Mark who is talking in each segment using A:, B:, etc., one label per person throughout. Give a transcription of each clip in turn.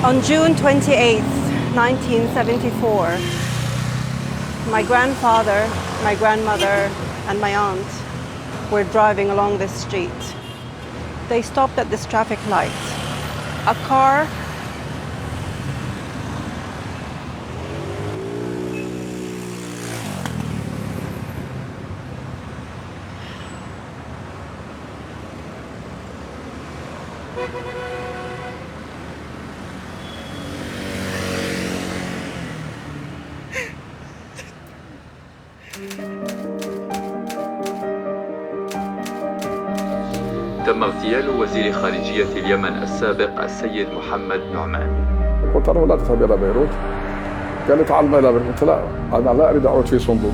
A: On June 28th, 1974, my grandfather, my grandmother, and my aunt were driving along this street. They stopped at this traffic light. A car
B: تم اغتيال وزير خارجية اليمن السابق السيد محمد نعمان.
C: قلت له لا تذهب إلى بيروت. قال لي تعال إلى بيروت. قلت لا، أنا لا أريد أعود في صندوق.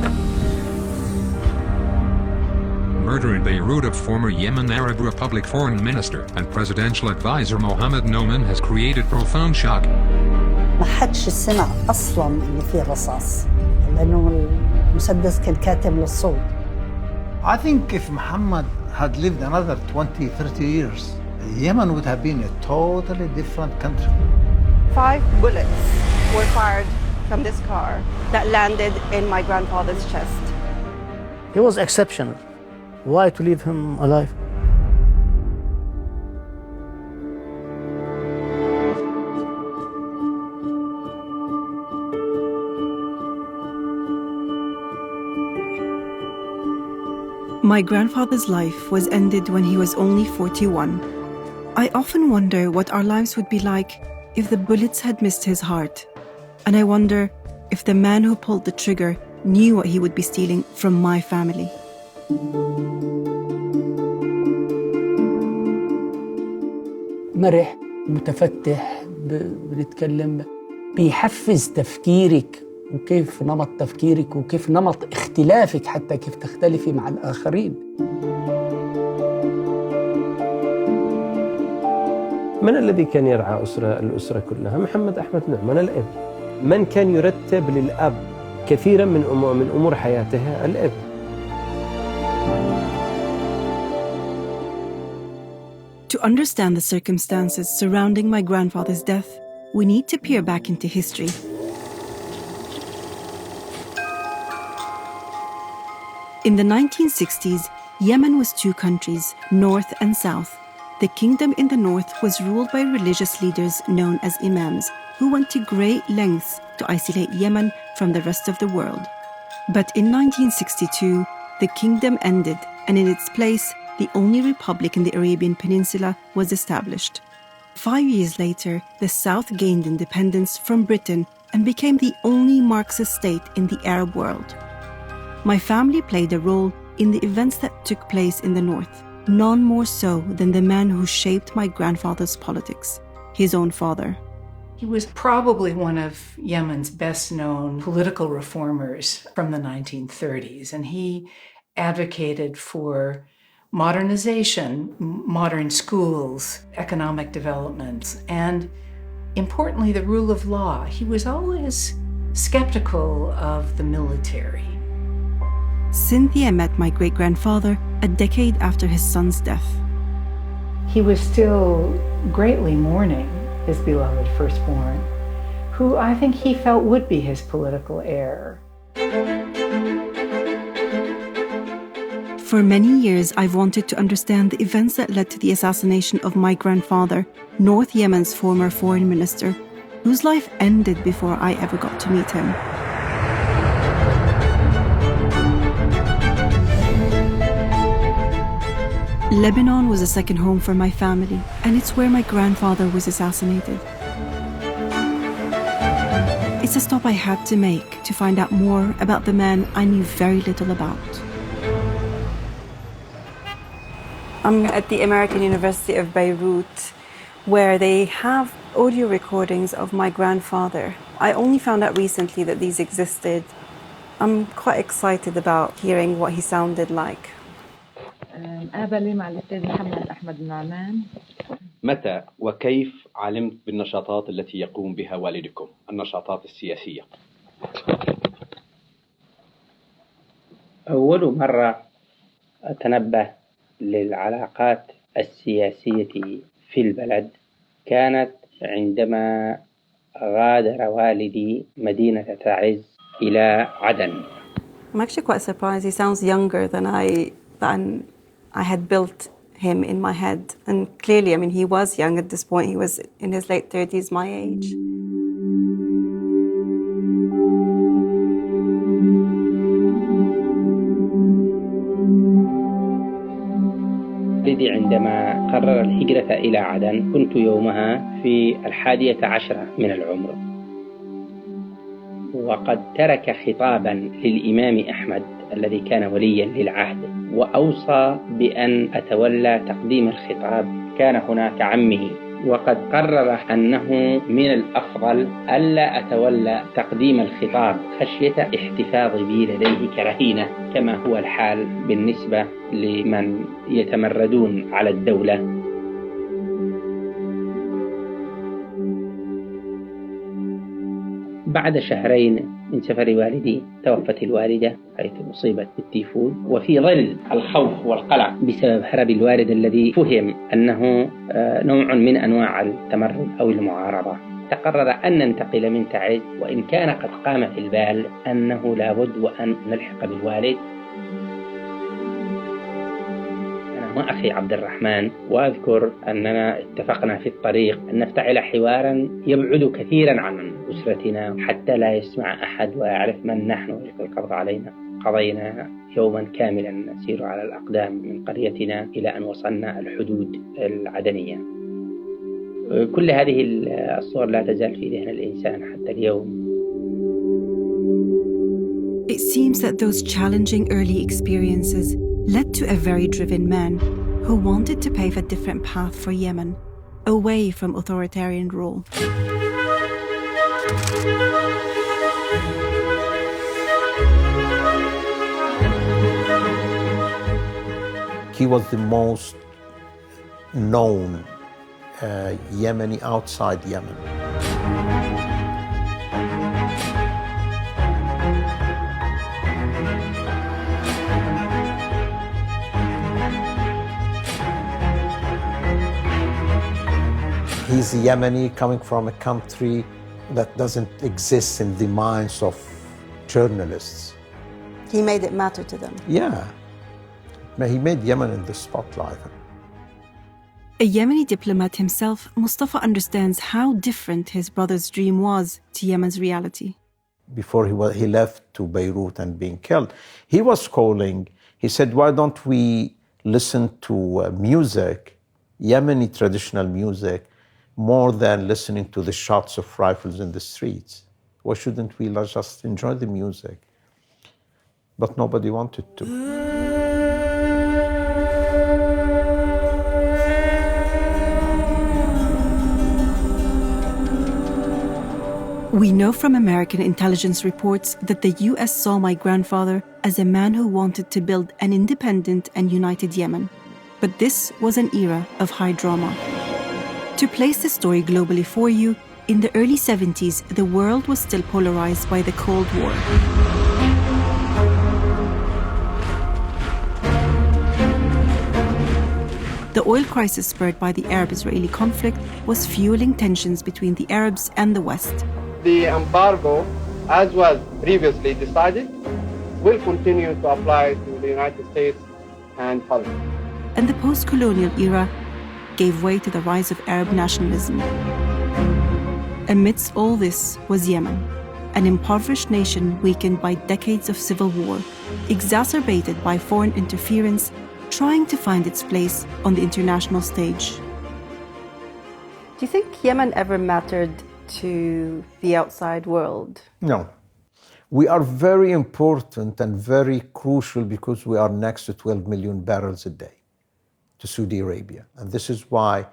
D: Murder in Beirut of former Yemen Arab Republic foreign minister and presidential advisor Mohammed Nouman has created profound shock.
E: ما حدش سمع أصلاً إن في رصاص لأنه المسدس كان كاتم للصوت.
F: I think if Muhammad had lived another 20, 30 years, Yemen would have been a totally different country.
A: 5 bullets were fired from this car that landed in my grandfather's chest.
G: He was exceptional. Why to leave him alive?
H: My grandfather's life was ended when he was only 41. I often wonder what our lives would be like if the bullets had missed his heart. And I wonder if the man who pulled the trigger knew what he would be stealing from my family.
G: مرح، متفتح، بنتكلم، بيحفز تفكيرك وكيف نمط تفكيرك وكيف نمط اختلافك حتى كيف تختلفي مع الآخرين.
I: من الذي كان يرعى الأسرة كلها؟ محمد أحمد نعمان الأب. من كان يرتب للأب كثيرا من أمور حياتها؟ الأب.
H: To understand the circumstances surrounding my grandfather's death, we need to peer back into history. In the 1960s, Yemen was 2 countries, north and south. The kingdom in the north was ruled by religious leaders known as imams, who went to great lengths to isolate Yemen from the rest of the world. But in 1962, the kingdom ended, and in its place, the only republic in the Arabian Peninsula was established. 5 years later, the South gained independence from Britain and became the only Marxist state in the Arab world. My family played a role in the events that took place in the North, none more so than the man who shaped my grandfather's politics, his own father.
J: He was probably one of Yemen's best-known political reformers from the 1930s, and he advocated for modernization, modern schools, economic developments, and importantly, the rule of law. He was always skeptical of the military.
H: Cynthia met my great-grandfather a decade after his son's death.
J: He was still greatly mourning his beloved firstborn, who I think he felt would be his political heir.
H: For many years, I've wanted to understand the events that led to the assassination of my grandfather, North Yemen's former foreign minister, whose life ended before I ever got to meet him. Lebanon was a second home for my family, and it's where my grandfather was assassinated. It's a stop I had to make to find out more about the man I knew very little about. I'm at the American University of Beirut, where they have audio recordings of my grandfather. I only found out recently that these existed. I'm quite excited about hearing what he sounded like.
K: مقابلة مع الأستاذ محمد أحمد نعمان.
L: متى وكيف علمت بالنشاطات التي يقوم بها والدكم، النشاطات السياسية؟
M: أول مرة أتنبه للعلاقات السياسية في البلد كانت عندما غادر والدي مدينة تعز إلى عدن.
H: I'm actually quite surprised. He sounds younger than I had built him in my head. And clearly, I mean, he was young at this point. He was in his late 30s, my age.
M: والدي عندما قرر الهجرة إلى عدن كنت يومها في 11 من العمر، وقد ترك خطابا للإمام أحمد الذي كان وليا للعهد، وأوصى بأن أتولى تقديم الخطاب. كان هناك عمه، وقد قرر أنه من الأفضل ألا أتولى تقديم الخطاب خشية احتفاظ بي لديه كرهينة، كما هو الحال بالنسبة لمن يتمردون على الدولة. بعد شهرين من سفر والدي توفت الوالدة حيث أصيبت بالتيفود، وفي ظل الخوف والقلق بسبب هرب الوالد الذي فهم أنه نوع من أنواع التمرد أو المعارضة، تقرر أن ننتقل من تعز، وإن كان قد قام في البال أنه لابد وأن نلحق بالوالد. مع أخي عبد الرحمن، وأذكر أننا اتفقنا في الطريق أن نفتعل حوارا يبعد كثيرا عن أسرتنا حتى لا يسمع أحد ويعرف من نحن ويلقي القبض علينا. قضينا يوما كاملا نسير على الأقدام من قريتنا إلى أن وصلنا الحدود العدنية. كل هذه الصور لا تزال في ذهن الإنسان حتى اليوم.
H: It seems that those challenging early experiences led to a very driven man who wanted to pave a different path for Yemen, away from authoritarian rule.
F: He was the most known Yemeni outside Yemen. He's a Yemeni coming from a country that doesn't exist in the minds of journalists.
A: He made it matter to them.
F: Yeah. He made Yemen in the spotlight.
H: A Yemeni diplomat himself, Mustafa understands how different his brother's dream was to Yemen's reality.
F: Before he left to Beirut and being killed, he was calling, he said, why don't we listen to music, Yemeni traditional music, more than listening to the shots of rifles in the streets? Why shouldn't we just enjoy the music? But nobody wanted to.
H: We know from American intelligence reports that the US saw my grandfather as a man who wanted to build an independent and united Yemen. But this was an era of high drama. To place the story globally for you, in the early 70s, the world was still polarized by the Cold War. The oil crisis spurred by the Arab-Israeli conflict was fueling tensions between the Arabs and the West.
N: The embargo, as was previously decided, will continue to apply to the United States and Palestine.
H: And the post-colonial era gave way to the rise of Arab nationalism. Amidst all this was Yemen, an impoverished nation weakened by decades of civil war, exacerbated by foreign interference, trying to find its place on the international stage.
A: Do you think Yemen ever mattered to the outside world?
F: No. We are very important and very crucial because we are next to 12 million barrels a day to Saudi Arabia. And this is why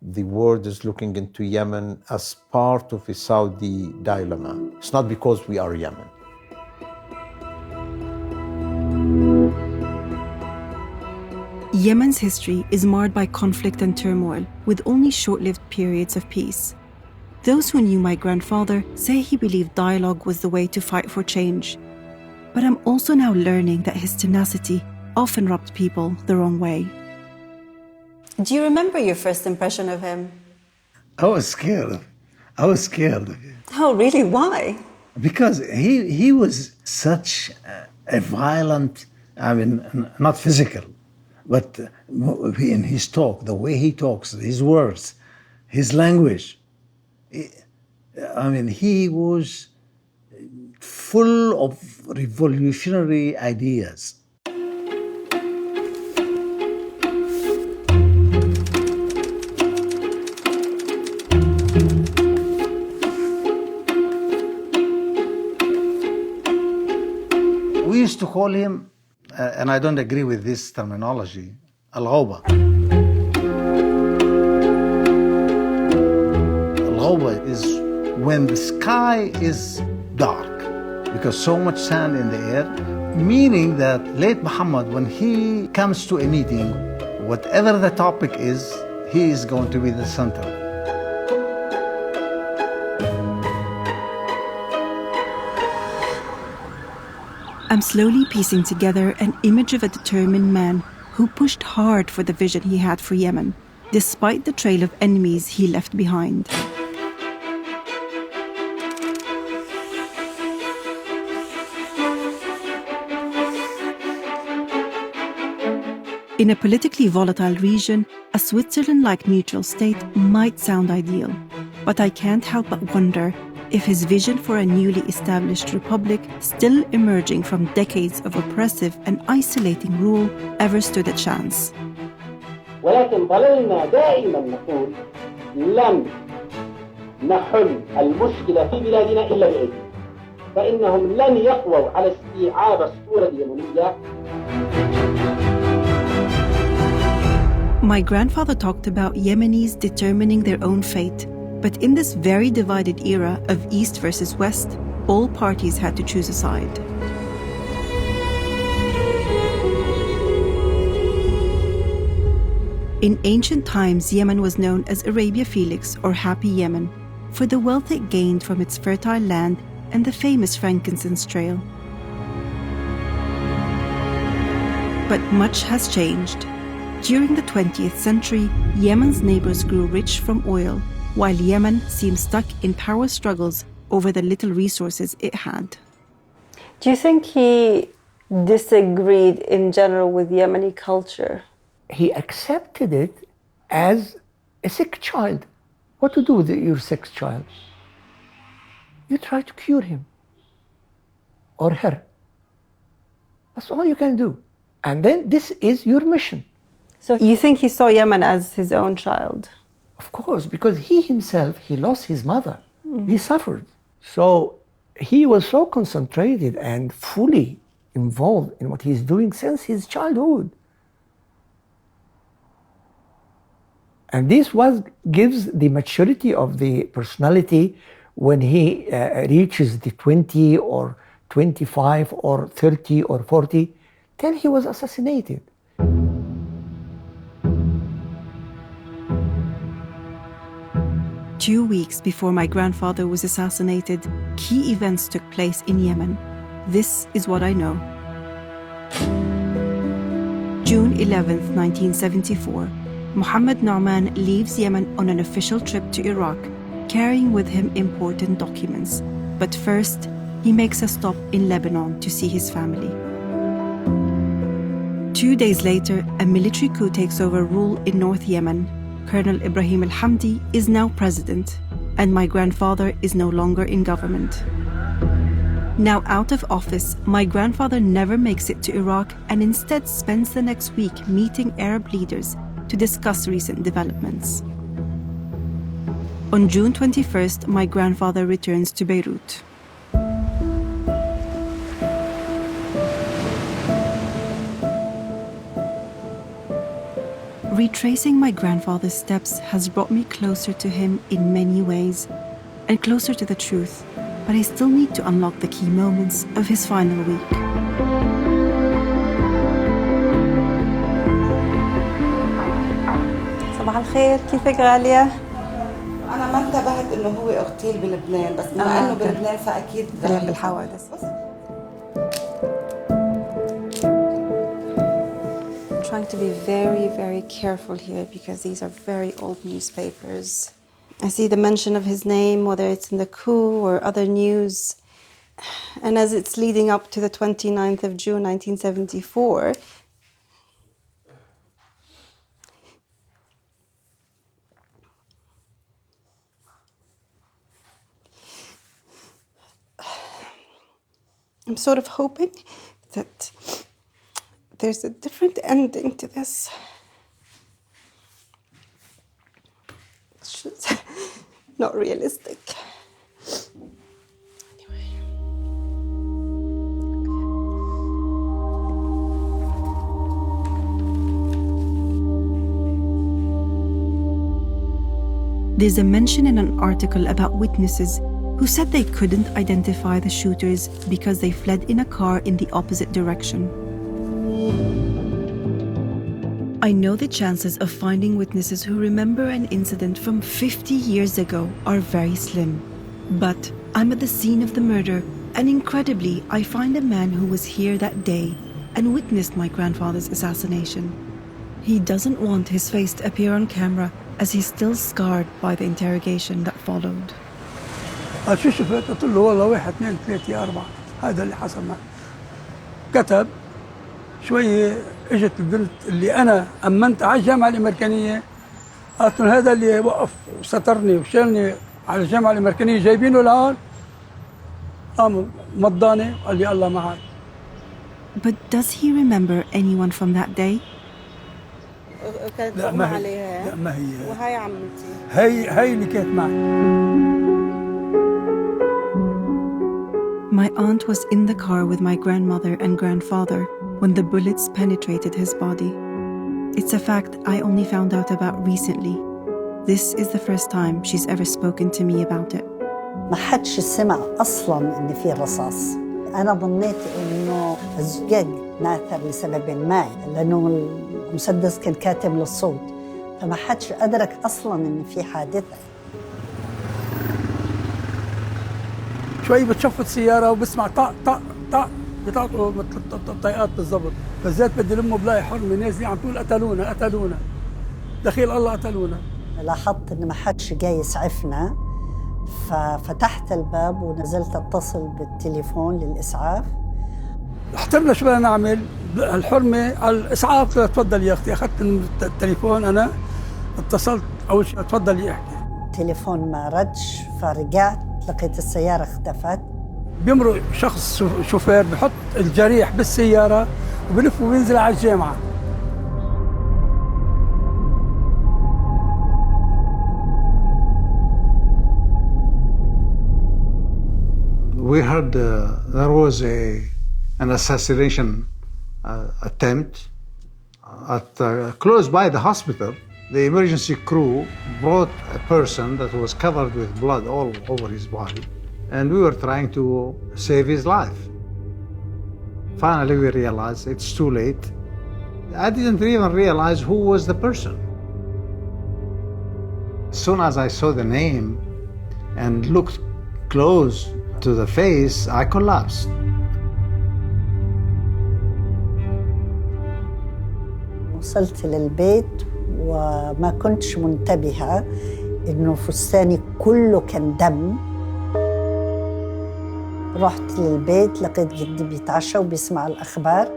F: the world is looking into Yemen as part of a Saudi dilemma. It's not because we are Yemen.
H: Yemen's history is marred by conflict and turmoil, with only short-lived periods of peace. Those who knew my grandfather say he believed dialogue was the way to fight for change. But I'm also now learning that his tenacity often rubbed people the wrong way.
A: Do you remember your first impression of him?
O: I was scared. I was scared of him.
A: Oh, really? Why?
O: Because he was such a violent, I mean, not physical, but in his talk, the way he talks, his words, his language. I mean, he was full of revolutionary ideas. We used to call him, and I don't agree with this terminology, al-ghawba. Al-ghawba is when the sky is dark, because so much sand in the air, meaning that late Muhammad, when he comes to a meeting, whatever the topic is, he is going to be the center.
H: I'm slowly piecing together an image of a determined man who pushed hard for the vision he had for Yemen, despite the trail of enemies he left behind. In a politically volatile region, a Switzerland-like neutral state might sound ideal, but I can't help but wonder if his vision for a newly established republic, still emerging from decades of oppressive and isolating rule, ever stood a chance.
P: ولكن ظللنا دائما نقول لن نحل المشكلة في بلادنا إلا بأيدي، فإنهم لن يقووا على استيعاب الصورة اليمنية.
H: My grandfather talked about Yemenis determining their own fate. But in this very divided era of East versus West, all parties had to choose a side. In ancient times, Yemen was known as Arabia Felix or Happy Yemen for the wealth it gained from its fertile land and the famous frankincense trail. But much has changed. During the 20th century, Yemen's neighbors grew rich from oil, while Yemen seemed stuck in power struggles over the little resources it had.
A: Do you think he disagreed in general with Yemeni culture?
G: He accepted it as a sick child. What to do with your sick child? You try to cure him or her. That's all you can do. And then this is your mission.
A: So you think he saw Yemen as his own child?
G: Of course, because he himself, he lost his mother. He suffered. So he was so concentrated and fully involved in what he's doing since his childhood. And this gives the maturity of the personality when he reaches the 20 or 25 or 30 or 40, till he was assassinated.
H: 2 weeks before my grandfather was assassinated, key events took place in Yemen. This is what I know. June 11th, 1974, Mohammed Nauman leaves Yemen on an official trip to Iraq, carrying with him important documents. But first, he makes a stop in Lebanon to see his family. 2 days later, a military coup takes over rule in North Yemen. Colonel Ibrahim al-Hamdi is now president, and my grandfather is no longer in government. Now out of office, my grandfather never makes it to Iraq and instead spends the next week meeting Arab leaders to discuss recent developments. On June 21st, my grandfather returns to Beirut. Retracing my grandfather's steps has brought me closer to him in many ways, and closer to the truth, but I still need to unlock the key moments of his final week.
A: صباح الخير، كيفك غالية؟
Q: أنا ما انتبهت إنه هو اغتيل بلبنان، بس بما إنه بلبنان فأكيد
A: بالحوادث. Trying to be very, very careful here because these are very old newspapers.
H: I see the mention of his name, whether it's in the coup or other news. And as it's leading up to the 29th of June, 1974, I'm sort of hoping that there's a different ending to this. It's just not realistic. There's a mention in an article about witnesses who said they couldn't identify the shooters because they fled in a car in the opposite direction. I know the chances of finding witnesses who remember an incident from 50 years ago are very slim. But I'm at the scene of the murder, and incredibly, I find a man who was here that day and witnessed my grandfather's assassination. He doesn't want his face to appear on camera as he's still scarred by the interrogation that followed.
R: شو شفت؟ قلت له والله 1 2 3 4 هذا اللي حصل معي. كتب شويه اجت البنت اللي انا امنت على الجامعه الامريكانيه، قالت له هذا اللي وقف وسترني وشالني على الجامعه الامريكانيه جايبينه لهون، قام مضاني وقال لي الله معك.
H: But does he remember anyone from that day?
R: لا ما هي، لا ما هي،
H: وهي عمتي،
R: هي اللي كانت معي.
H: My aunt was in the car with my grandmother and grandfather when the bullets penetrated his body. It's a fact I only found out about recently. This is the first time she's ever spoken to me about it.
E: ما حدش سمع أصلاً إن في رصاص. أنا ظنيت إنه الزجاج ناثر لسبب ما، لأنه المسدس كان كاتم للصوت، فما حدش أدرك أصلاً إن في حادثة.
R: شوي بتشفط سيارة وبسمع طق طق طق بتعطوا مثل الطيقات بالضبط، فزيت بدي لمه بلاقي حرمة نازلين عم تقول قتلونا قتلونا، دخيل الله قتلونا.
E: لاحظت إن ما حدش جاي يسعفنا، ففتحت الباب ونزلت اتصل بالتليفون للإسعاف.
R: احترنا شو بدنا نعمل؟ الحرمة على الإسعاف تفضل يا أختي، أخذت التليفون أنا اتصلت أول شيء تفضلي احكي.
E: التليفون ما ردش، فرجعت لقيت السيارة اختفت.
R: بيمرق شخص شوفير بحط الجريح بالسيارة وبلف وبينزل على الجامعة.
O: We heard there was an assassination attempt at close by the hospital. The emergency crew brought a person that was covered with blood all over his body, and we were trying to save his life. Finally, we realized it's too late. I didn't even realize who was the person. As soon as I saw the name and looked close to the face, I collapsed.
E: وصلت للبيت وما كنتش منتبهة إنه فستاني كله كان دم. رحت للبيت لقيت جدي بيتعشى وبيسمع الأخبار.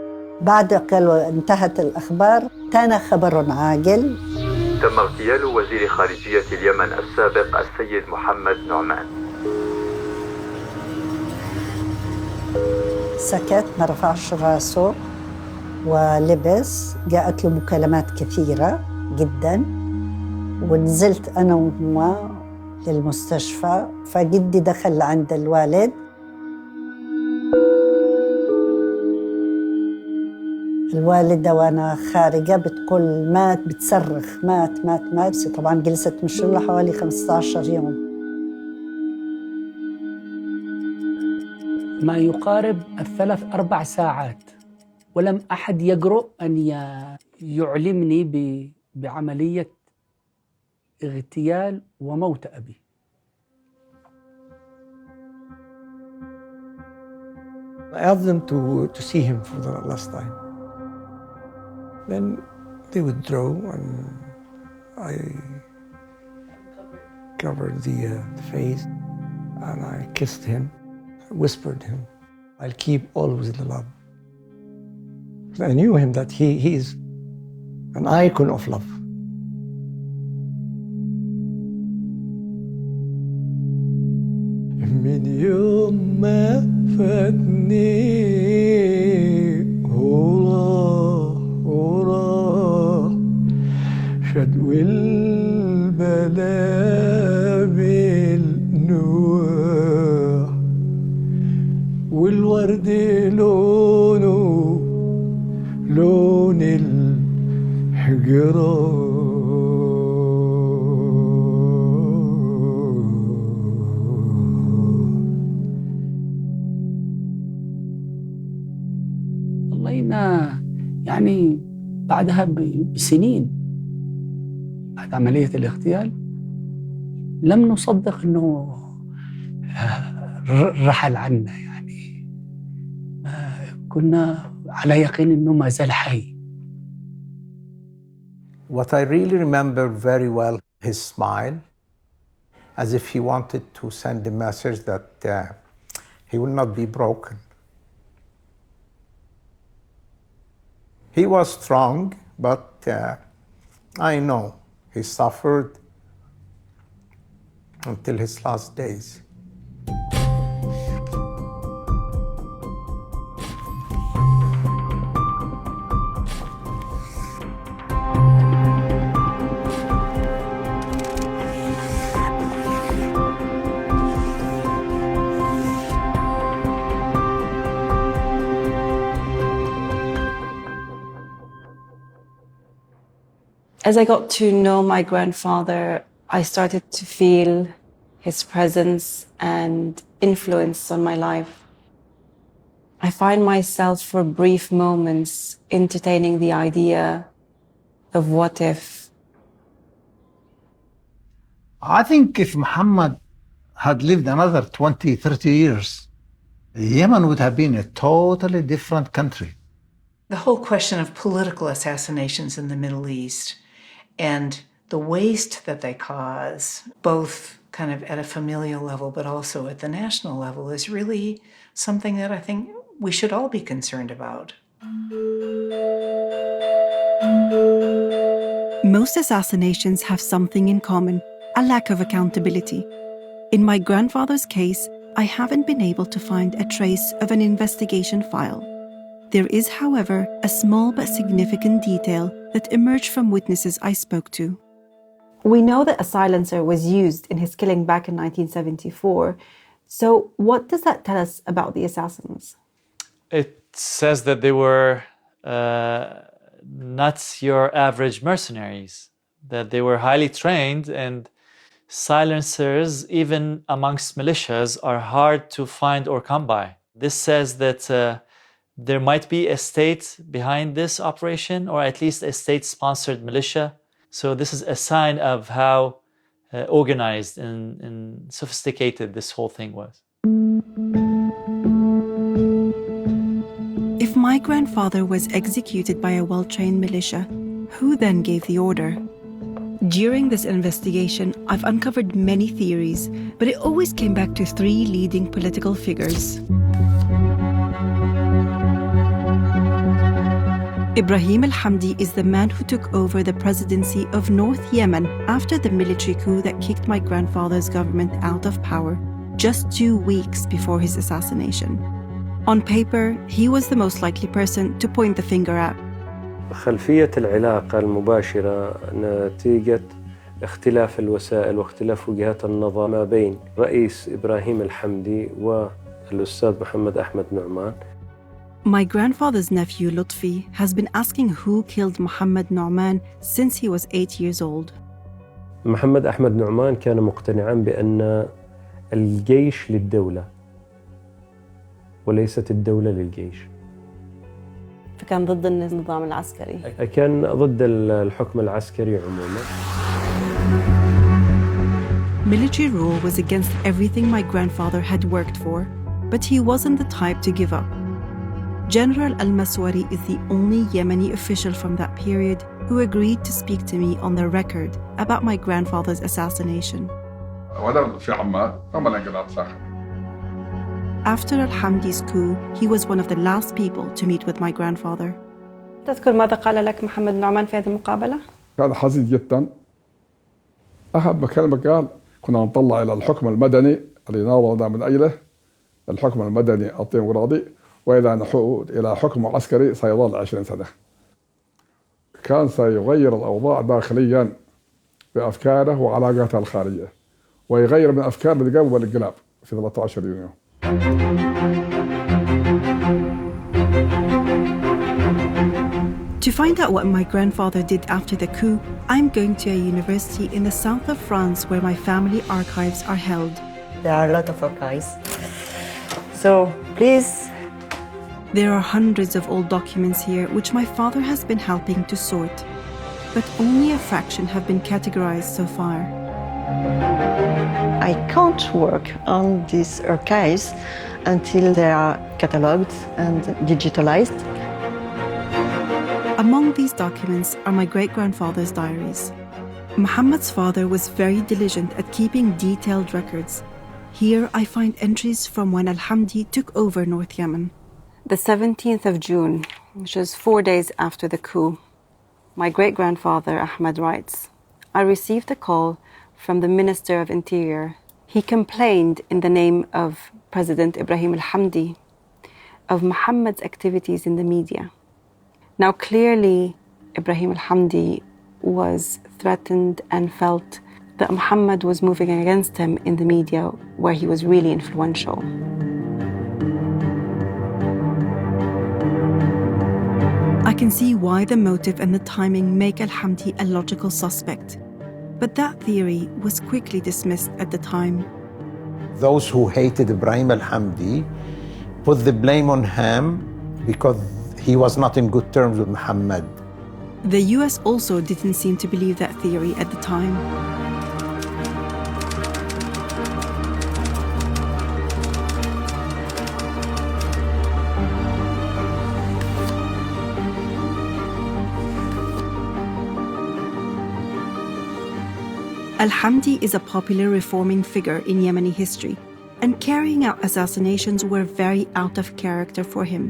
E: بعد قالوا انتهت الأخبار، تانا خبر عاجل.
B: تم اغتيال وزير خارجية اليمن السابق السيد محمد نعمان.
E: سكت، ما رفعش راسه ولبس. جاءت له مكالمات كثيرة جدا، ونزلت أنا وهو للمستشفى. فجدي دخل عند الوالد. الوالدة وأنا خارجة بتقول مات، بتصرخ مات مات مات. بس طبعا جلست مشلولة حوالي 15 يوم.
G: ما يقارب 3-4 ساعات، ولم أحد يجرؤ أن يعلمني بعملية اغتيال وموت أبي.
S: I asked them to see him for the last time. Then they withdrew, and covered the face, and I kissed him, whispered him, I'll keep always the love. I knew him that he is an icon of love. من يوم ما فاتني وراه شدو البلا بالنواح والورد لونه لون الحجرة
T: ضلينا يعني بعدها بسنين بعد عملية الاغتيال لم نصدق أنه رحل عنا، يعني كنا على يقين أنه ما زال حي.
F: What I really remember very well, his smile, as if he wanted to send a message that he will not be broken. He was strong, but I know he suffered until his last days.
A: As I got to know my grandfather, I started to feel his presence and influence on my life. I find myself for brief moments entertaining the idea of what if.
O: I think if Muhammad had lived another 20, 30 years, Yemen would have been a totally different country.
J: The whole question of political assassinations in the Middle East and the waste that they cause, both kind of at a familial level but also at the national level, is really something that I think we should all be concerned about.
H: Most assassinations have something in common: a lack of accountability. In my grandfather's case, I haven't been able to find a trace of an investigation file. There is, however, a small but significant detail that emerged from witnesses I spoke to.
A: We know that a silencer was used in his killing back in 1974. So what does that tell us about the assassins?
U: It says that they were not your average mercenaries, that they were highly trained, and silencers, even amongst militias, are hard to find or come by. This says that there might be a state behind this operation, or at least a state-sponsored militia. So this is a sign of how organized and sophisticated this whole thing was.
H: If my grandfather was executed by a well-trained militia, who then gave the order? During this investigation, I've uncovered many theories, but it always came back to three leading political figures. Ibrahim al-Hamdi is the man who took over the presidency of North Yemen after the military coup that kicked my grandfather's government out of power just 2 weeks before his assassination. On paper, he was the most likely person to point the finger at.
I: خلفية العلاقة المباشرة نتيجة اختلاف الوسائل واختلاف وجهات النظر ما بين رئيس إبراهيم الحمدي والأستاذ محمد أحمد نعمان.
H: My grandfather's nephew, Lutfi, has been asking who killed Mohammed Nu'man since he was 8 years old.
I: محمد أحمد نعمان كان مقتنعا بأن الجيش للدولة وليست الدولة للجيش.
A: فكان ضد النظام العسكري.
I: كان ضد الحكم العسكري عموما.
H: Military rule was against everything my grandfather had worked for, but he wasn't the type to give up. General al-Maswari is the only Yemeni official from that period who agreed to speak to me on the record about my grandfather's assassination. After al-Hamdi's coup, he was one of the last people to meet with my grandfather.
A: تذكر ماذا قال لك محمد نعمان في هذه المقابلة؟
C: كان حزين جدا. أهم كلمة قال: كنا نطلع إلى الحكم المدني اللي ناضلنا من أجله، الحكم المدني الديمقراطي، وإذا نحود إلى حكم عسكري سيظل 20 سنة. كان سيغير الأوضاع داخليا بأفكاره وعلاقاته الخارجية، ويغير من أفكار القلب والانقلاب في 13 يونيو.
H: To find out what my grandfather did after the coup, I'm going to a university in the south of France where my family archives are held.
V: There are a lot of archives. So, please.
H: There are hundreds of old documents here which my father has been helping to sort, but only a fraction have been categorized so far.
V: I can't work on these archives until they are catalogued and digitalized.
H: Among these documents are my great-grandfather's diaries. Muhammad's father was very diligent at keeping detailed records. Here I find entries from when al-Hamdi took over North Yemen. The 17th of June, which is 4 days after the coup, my great-grandfather Ahmed writes, I received a call from the Minister of Interior. He complained in the name of President Ibrahim al-Hamdi of Muhammad's activities in the media. Now clearly Ibrahim al-Hamdi was threatened and felt that Muhammad was moving against him in the media where he was really influential. I can see why the motive and the timing make al-Hamdi a logical suspect. But that theory was quickly dismissed at the time.
F: Those who hated Ibrahim al-Hamdi put the blame on him because he was not in good terms with Muhammad.
H: The US also didn't seem to believe that theory at the time. Al-Hamdi is a popular reforming figure in Yemeni history, and carrying out assassinations were very out of character for him.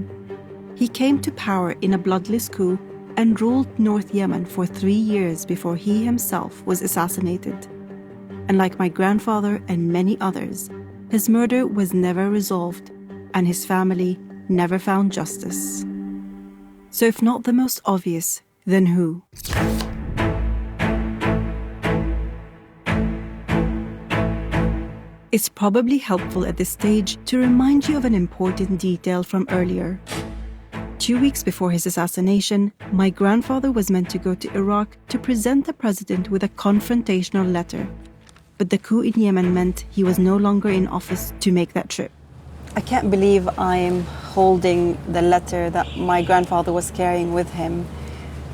H: He came to power in a bloodless coup and ruled North Yemen for 3 years before he himself was assassinated. And like my grandfather and many others, his murder was never resolved and his family never found justice. So if not the most obvious, then who? It's probably helpful at this stage to remind you of an important detail from earlier. 2 weeks before his assassination, my grandfather was meant to go to Iraq to present the president with a confrontational letter. But the coup in Yemen meant he was no longer in office to make that trip.
A: I can't believe I'm holding the letter that my grandfather was carrying with him,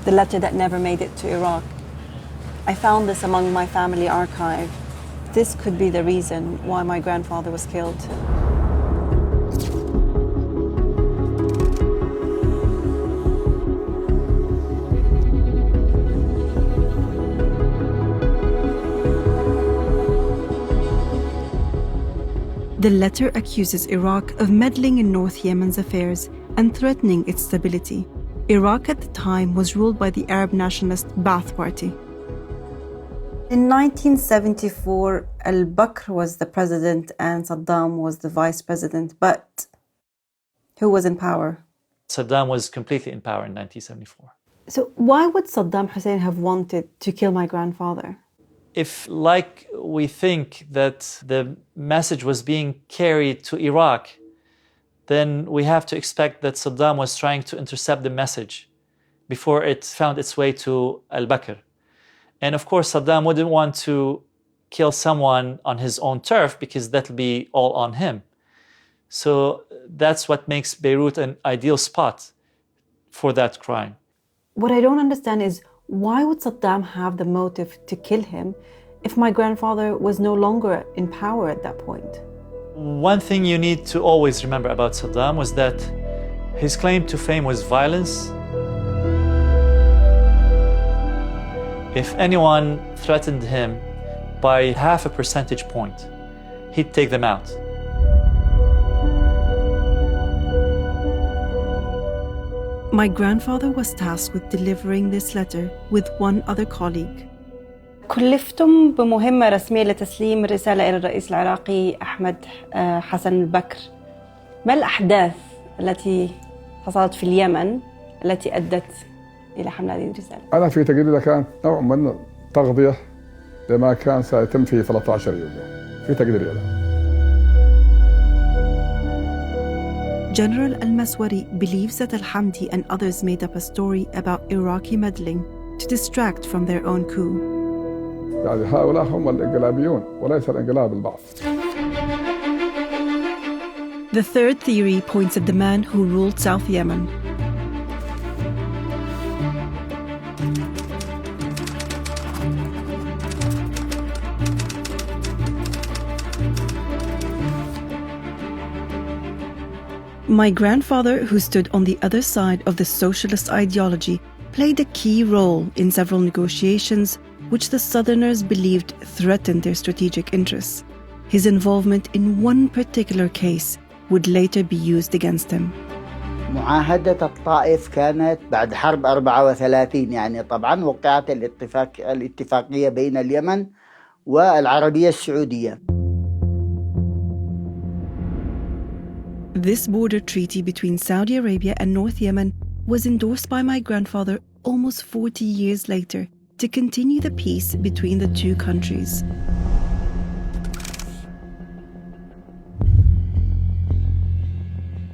A: the letter that never made it to Iraq. I found this among my family archive. This could be the reason why my grandfather was killed.
H: The letter accuses Iraq of meddling in North Yemen's affairs and threatening its stability. Iraq at the time was ruled by the Arab nationalist Ba'ath Party.
A: In 1974, al-Bakr was the president and Saddam was the vice president, but who was in power?
U: Saddam was completely in power in 1974.
A: So why would Saddam Hussein have wanted to kill my grandfather?
U: If, like we think, that the message was being carried to Iraq, then we have to expect that Saddam was trying to intercept the message before it found its way to al-Bakr. And of course, Saddam wouldn't want to kill someone on his own turf because that'll be all on him. So that's what makes Beirut an ideal spot for that crime.
A: What I don't understand is, why would Saddam have the motive to kill him if my grandfather was no longer in power at that point?
U: One thing you need to always remember about Saddam was that his claim to fame was violence. If anyone threatened him, by half a percentage point. He'd take them out.
H: My grandfather was tasked with delivering this letter with one other colleague.
A: كلفتم بمهمة رسمية لتسليم الرسالة إلى الرئيس العراقي أحمد حسن البكر. ما الأحداث التي حصلت في اليمن التي أدت إلى حمل هذه الرسالة؟
C: أنا في تقديري كان نوع من تغطية لما كان سيتم في 13 يوليو في تقديري أنا.
H: General al-Maswari believes that al-Hamdi and others made up a story about Iraqi meddling to distract from their own coup.
C: يعني هؤلاء هم الانقلابيون وليس الانقلاب البعض.
H: The third theory points at the man who ruled South Yemen. My grandfather, who stood on the other side of the socialist ideology, played a key role in several negotiations which the Southerners believed threatened their strategic interests. His involvement in one particular case would later be used against him.
D: معاهدة الطائف كانت بعد حرب 34 يعني طبعا وقعت الاتفاقية بين اليمن والعربية السعودية.
H: This border treaty between Saudi Arabia and North Yemen was endorsed by my grandfather almost 40 years later to continue the peace between the two countries.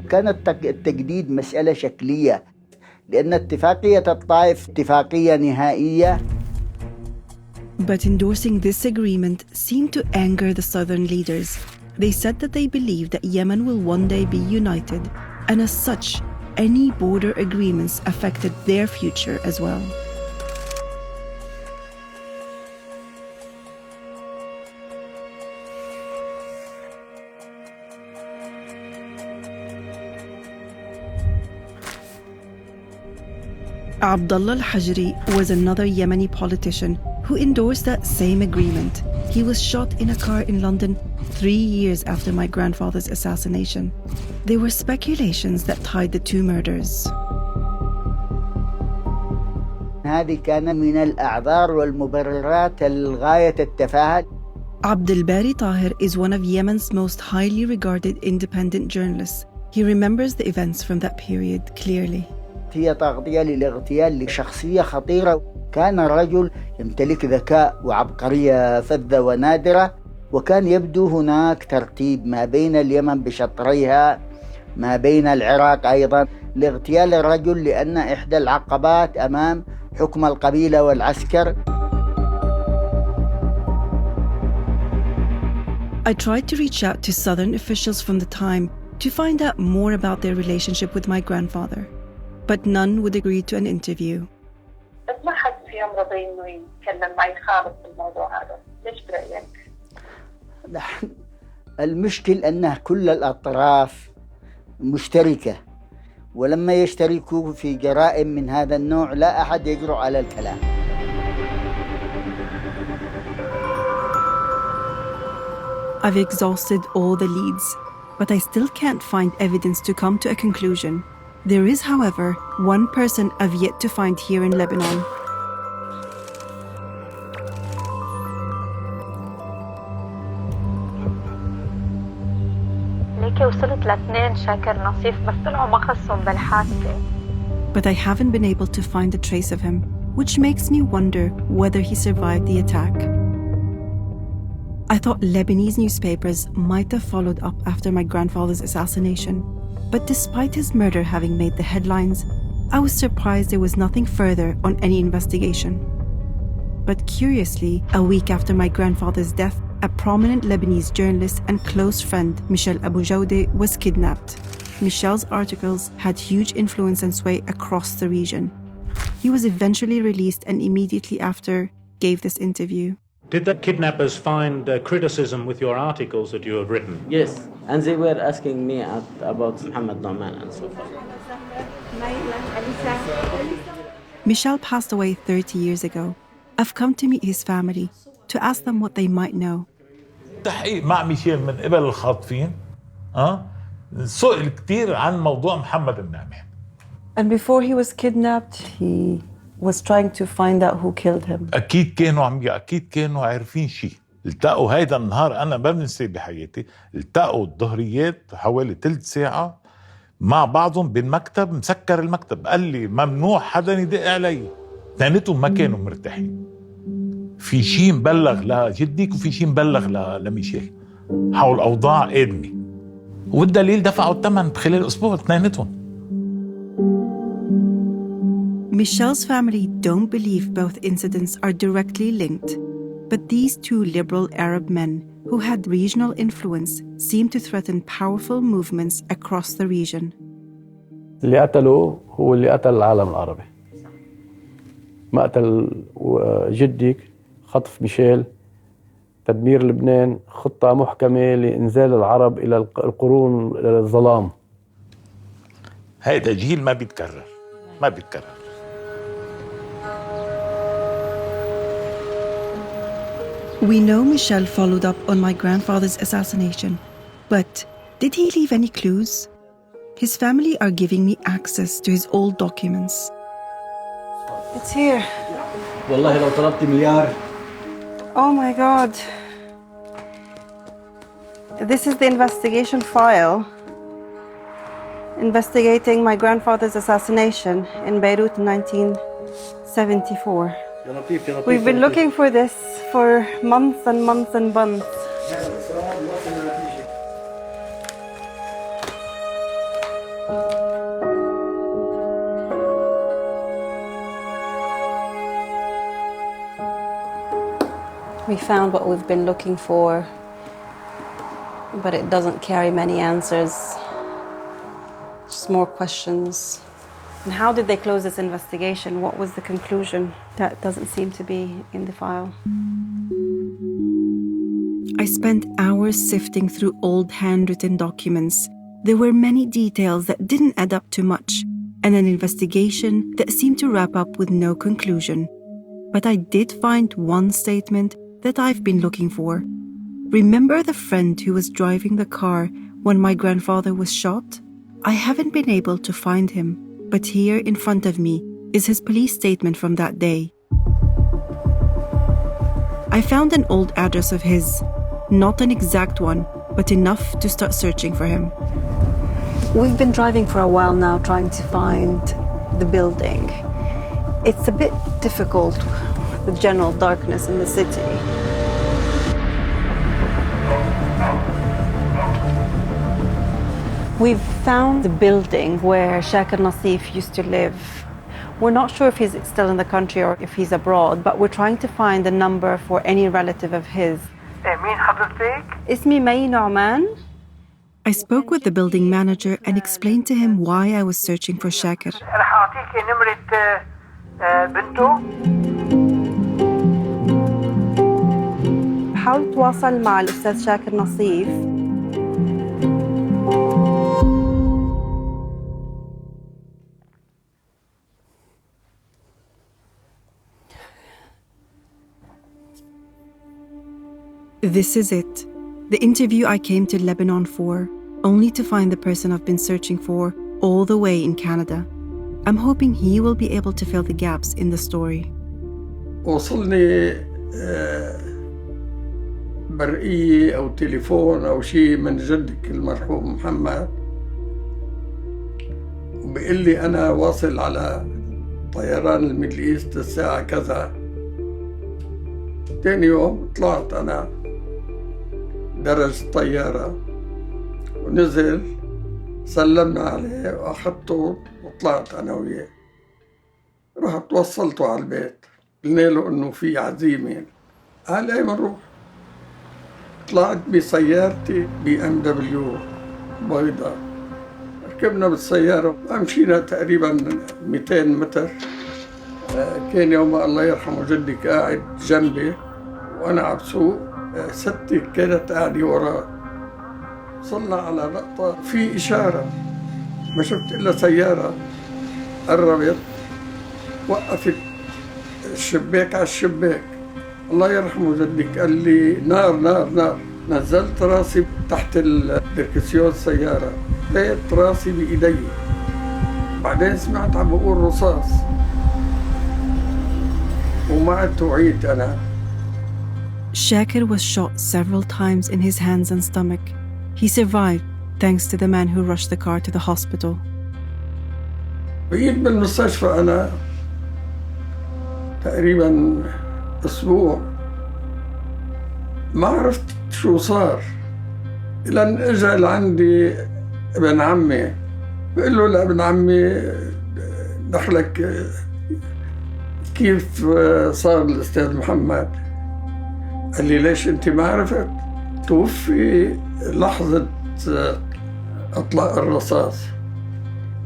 D: كان التجديد مسألة شكلية لأن اتفاقية الطائف اتفاقية نهائية.
H: But endorsing this agreement seemed to anger the southern leaders. They said that they believed that Yemen will one day be united, and as such, any border agreements affected their future as well. Abdullah al-Hajri was another Yemeni politician who endorsed that same agreement. He was shot in a car in London 3 years after my grandfather's assassination. There were speculations that tied the two murders.
D: هذه كان من الأعذار والمبررات الغاية التفاهة.
H: Abdel Bari Tahir is one of Yemen's most highly regarded independent journalists. He remembers the events from that period clearly.
D: هي تغطية للاغتيال لشخصية خطيرة. كان رجل يمتلك ذكاء وعبقرية فذة ونادرة، وكان يبدو هناك ترتيب ما بين اليمن بشطريها، ما بين العراق أيضا، لاغتيال الرجل لأن إحدى العقبات أمام حكم القبيلة والعسكر.
H: I tried to reach out to southern officials from the time to find out more about their relationship with my grandfather, but none would agree to an interview.
K: بس ما حد فيهم رضي إنه يتكلم معي خالص في الموضوع هذا، ليش برأيك؟
D: المشكل أن كل الأطراف مشتركة، ولما يشتركوا في جرائم من هذا النوع لا أحد يجرؤ على الكلام.
H: I've exhausted all the leads, but I still can't find evidence to come to a conclusion. There is, however, one person I've yet to find here in Lebanon.
K: ليكي وصلت ل2 شاكر نصيف بس طلعوا ما خصهم بالحادثة.
H: But I haven't been able to find a trace of him, which makes me wonder whether he survived the attack. I thought Lebanese newspapers might have followed up after my grandfather's assassination. But despite his murder having made the headlines, I was surprised there was nothing further on any investigation. But curiously, a week after my grandfather's death, a prominent Lebanese journalist and close friend, Michel Abu Jawde, was kidnapped. Michel's articles had huge influence and sway across the region. He was eventually released and immediately after gave this interview.
W: Did the kidnappers find criticism with your articles that you have written?
X: Yes, and they were asking me about Mohammed Nouman and so forth.
H: Michel passed away 30 years ago. I've come to meet his family, to ask them what they might know.
L: تحقيق مع ميشيل من قبل الخاطفين سئل كثير عن موضوع محمد النعمي.
A: And before he was kidnapped, he was trying to find out who killed him.
L: أكيد كانوا عارفين شيء. التقوا هيدا النهار أنا ما بنسى بحياتي، التقوا الظهريات حوالي 3 ساعة مع بعضهم بالمكتب، مسكر المكتب، قال لي ممنوع حدا يدق علي. اثنيناتهم ما كانوا مرتاحين. في شيء مبلغ لجدك وفي شيء مبلغ لميشيل حول أوضاع آدمي، والدليل دفعوا الثمن خلال أسبوع اثنيناتهم.
H: Michelle's family don't believe both incidents are directly linked, but these two liberal Arab men who had regional influence seem to threaten powerful movements across the region.
M: اللي قتله هو اللي قتل العالم العربي. مقتل جدك، خطف ميشيل، تدمير لبنان، خطة محكمة لإنزال العرب إلى القرون إلى الظلام.
L: هيدا جيل ما بيتكرر.
H: We know Michel followed up on my grandfather's assassination, but did he leave any clues? His family are giving me access to his old documents.
A: It's here.
M: والله لو طلبت مليار.
A: Oh my God. This is the investigation file investigating my grandfather's assassination in Beirut in 1974. We've been looking for this for months and months and months. We found what we've been looking for, but it doesn't carry many answers. Just more questions. And how did they close this investigation? What was the conclusion? That doesn't seem to be in the file.
H: I spent hours sifting through old handwritten documents. There were many details that didn't add up to much, and an investigation that seemed to wrap up with no conclusion. But I did find one statement that I've been looking for. Remember the friend who was driving the car when my grandfather was shot? I haven't been able to find him, but here in front of me is his police statement from that day. I found an old address of his, not an exact one, but enough to start searching for him.
A: We've been driving for a while now trying to find the building. It's a bit difficult with general darkness in the city. We've found the building where Shakir Nassif used to live. We're not sure if he's still in the country or if he's abroad, but we're trying to find a number for any relative of his.
N: مين حضرتك؟
A: اسمي مي نعمان.
H: I spoke with the building manager and explained to him why I was searching for Shakir.
N: رح أعطيك نمرة بنته.
A: حاول تواصل مع الأستاذ شاكر نصيف.
H: This is it. The interview I came to Lebanon for, only to find the person I've been searching for all the way in Canada. I'm hoping he will be able to fill the gaps in the story.
R: وصلني برقية أو تليفون أو شيء من جدك المرحوم محمد، وبيقول لي أنا واصل على طيران الميدل إيست الساعة كذا. تاني يوم طلعت أنا درج الطيارة ونزل، سلمنا عليه وأخذته وطلعت أنا وياه. رحت وصلته على البيت، قلنا له إنه في عزيمة، قال أي بنروح. طلعت بسيارتي BMW بيضاء، ركبنا بالسيارة ومشينا تقريبا 200 متر. كان يوم الله يرحمه جدك قاعد جنبي وأنا عم بسوق، ستي كانت قاعدة وراه. وصلنا على نقطة في إشارة، ما شفت إلا سيارة قربت، وقفت الشباك على الشباك،
B: الله يرحمه جدك قال لي نار نار نار. نزلت راسي تحت الدركسيون السيارة، لقيت راسي بإيدي، بعدين سمعت عم بقول رصاص وما عدت وعيت أنا.
H: Shakir was shot several times in his hands and stomach. He survived thanks to the man who rushed the car to the hospital.
B: بقيت بالمستشفى أنا تقريبا أسبوع، ما عرفت شو صار، لأن إجا لعندي ابن عمي بقول له لابن عمي دخلك كيف صار الأستاذ محمد؟ قال لي ليش أنت ما عرفت؟ توفي لحظة إطلاق الرصاص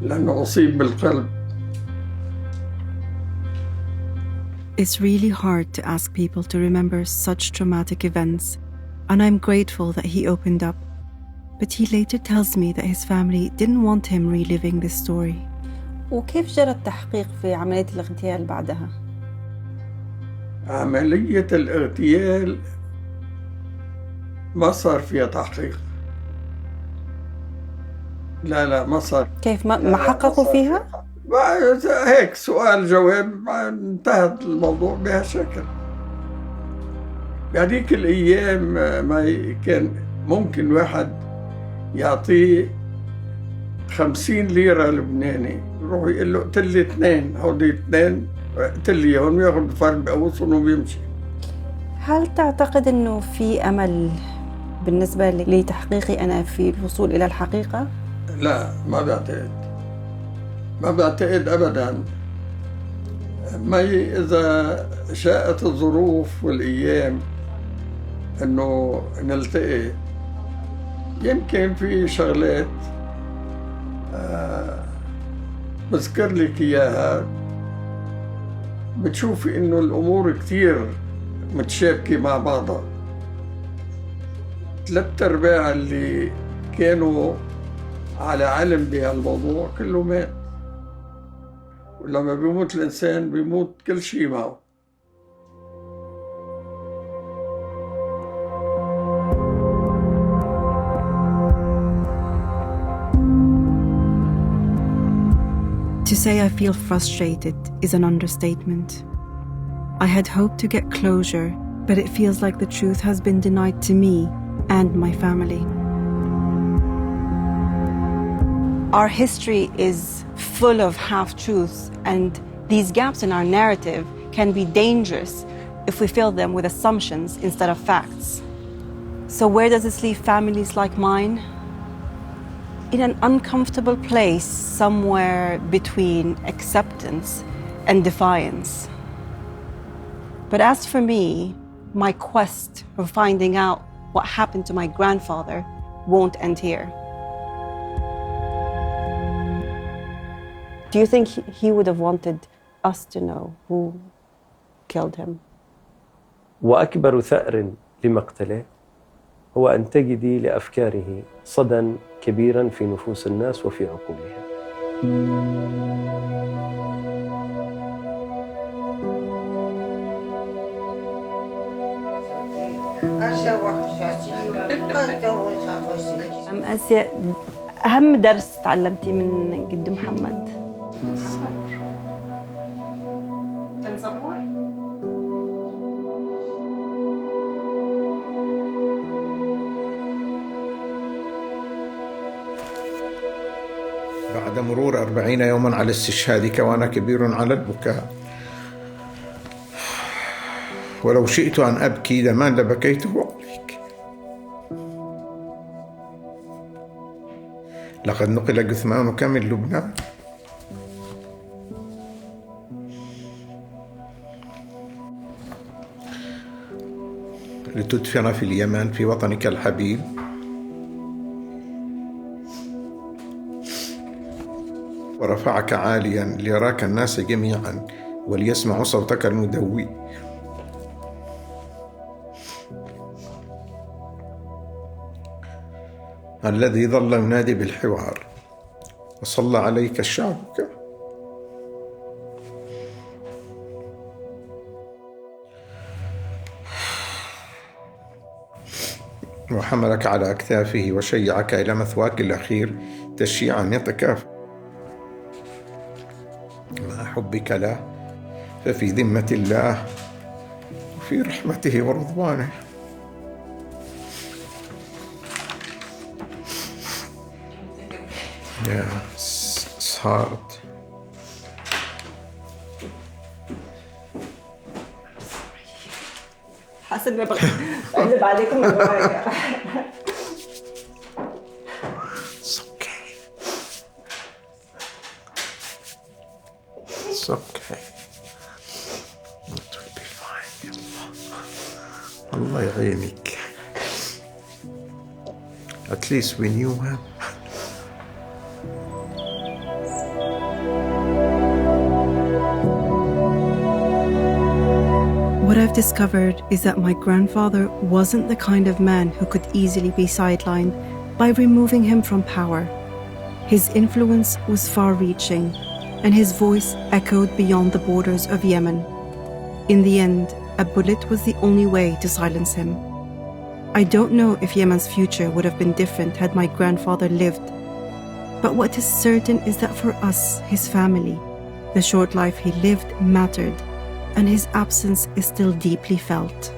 B: لأنه أصيب بالقلب.
H: It's really hard to ask people to remember such traumatic events, and I'm grateful that he opened up. But he later tells me that his family didn't want him reliving this story.
A: وكيف جرى التحقيق في عملية الاغتيال بعدها؟
B: عملية الاغتيال ما صار فيها تحقيق. لا ما صار.
A: كيف ما حققوا فيها؟
B: هيك سؤال جواب، انتهت الموضوع بهالشكل. بهذيك الأيام ما كان ممكن واحد يعطيه 50 ليرة لبناني، يروح يقول له اقتل لي 2، هودي 2 اقتل لي هون، وياخذ فرد بقوصهم وبيمشي.
A: هل تعتقد إنه في أمل بالنسبة لتحقيقي أنا في الوصول إلى الحقيقة؟
B: لا ما بعتقد أبداً. ما إذا شاءت الظروف والأيام إنه نلتقي، يمكن في شغلات بذكر لك إياها بتشوفي إنه الأمور كتير متشابكة مع بعضها. 3/4 اللي كانوا على علم بهالموضوع كله مات، ولما بيموت الإنسان بيموت كل شيء معه.
H: To say I feel frustrated is an understatement. I had hoped to get closure, but it feels like the truth has been denied to me and my family.
A: Our history is full of half-truths, and these gaps in our narrative can be dangerous if we fill them with assumptions instead of facts. So where does this leave families like mine? In an uncomfortable place somewhere between acceptance and defiance. But as for me, my quest for finding out what happened to my grandfather won't end here. Do you think he would have wanted us to know who killed him?
I: وأكبر ثأر لمقتله هو أن تجدي لأفكاره صدى كبيرا في نفوس الناس وفي عقولهم.
A: آسيا، أهم درس تعلمتي من جد محمد؟
F: بعد مرور 40 يوما على استشهادك وأنا كبير على البكاء، ولو شئت أن أبكي دما لبكيته عليك. لقد نقل جثمانك من لبنان لتدفن في اليمن في وطنك الحبيب، ورفعك عاليا ليراك الناس جميعا وليسمعوا صوتك المدوي. الذي ظل ينادي بالحوار وصلى عليك شعبك. وحملك على أكتافه وشيعك إلى مثواك الأخير تشييعا يتكافئ مع حبك له، ففي ذمة الله وفي رحمته ورضوانه. Yeah, it's hard.
A: حاسة إني بقلب عليكم جوايا.
F: It's okay. It's okay. It will be fine. الله يعينك. At least we knew him.
H: What I've discovered is that my grandfather wasn't the kind of man who could easily be sidelined by removing him from power. His influence was far-reaching, and his voice echoed beyond the borders of Yemen. In the end, a bullet was the only way to silence him. I don't know if Yemen's future would have been different had my grandfather lived. But what is certain is that for us, his family, the short life he lived mattered, and his absence is still deeply felt.